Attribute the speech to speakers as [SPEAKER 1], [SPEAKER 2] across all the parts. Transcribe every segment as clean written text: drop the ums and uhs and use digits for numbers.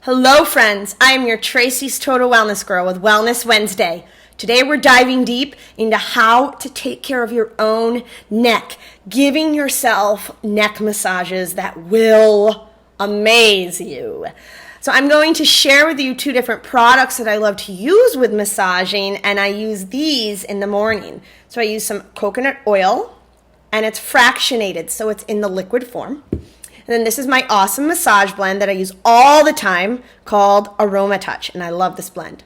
[SPEAKER 1] Hello friends, I am your Tracy's Total Wellness Girl with Wellness Wednesday. Today we're diving deep into how to take care of your own neck, giving yourself neck massages that will amaze you. So I'm going to share with you two different products that I love to use with massaging, and I use these in the morning. So I use some coconut oil, and it's fractionated, so it's in the liquid form. And then this is my awesome massage blend that I use all the time called Aromatouch, and I love this blend.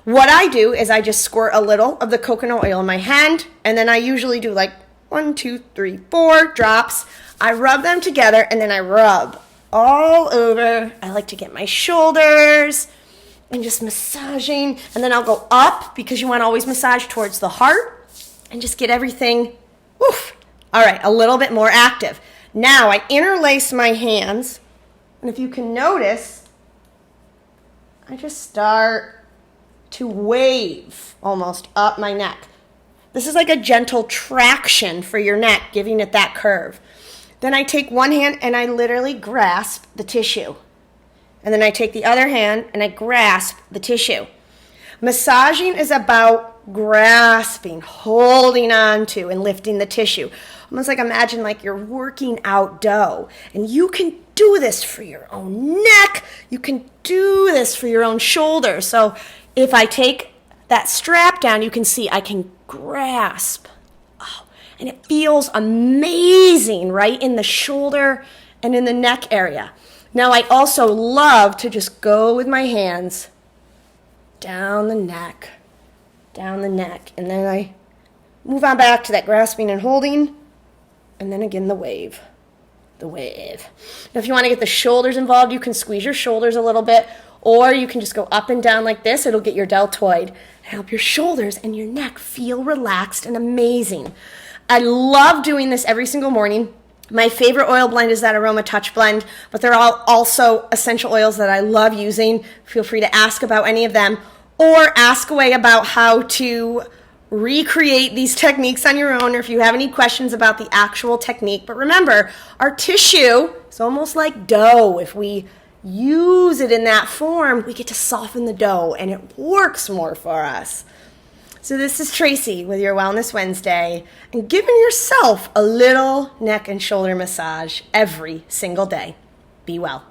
[SPEAKER 1] What I do is I just squirt a little of the coconut oil in my hand, and then I usually do like 1, 2, 3, 4 drops. I rub them together, and then I rub all over. I like to get my shoulders and just massaging, and then I'll go up because you want to always massage towards the heart and just get everything, woof. All right, a little bit more active. Now I interlace my hands, and if you can notice, I just start to wave almost up my neck. This is like a gentle traction for your neck, giving it that curve. Then I take one hand and I literally grasp the tissue. And then I take the other hand and I grasp the tissue. Massaging is about grasping, holding on to, and lifting the tissue. Almost like imagine like you're working out dough. And you can do this for your own neck. You can do this for your own shoulders. So if I take that strap down, you can see I can grasp. Oh, and it feels amazing right in the shoulder and in the neck area. Now I also love to just go with my hands down the neck, and then I move on back to that grasping and holding, and then again the wave. Now if you want to get the shoulders involved, you can squeeze your shoulders a little bit, or you can just go up and down like this. It'll get your deltoid and help your shoulders and your neck feel relaxed and amazing. I love doing this every single morning. My favorite oil blend is that Aromatouch blend, but there are also essential oils that I love using. Feel free to ask about any of them, or ask away about how to recreate these techniques on your own, or if you have any questions about the actual technique. But remember, our tissue is almost like dough. If we use it in that form, we get to soften the dough, and it works more for us. So this is Tracy with your Wellness Wednesday, and giving yourself a little neck and shoulder massage every single day. Be well.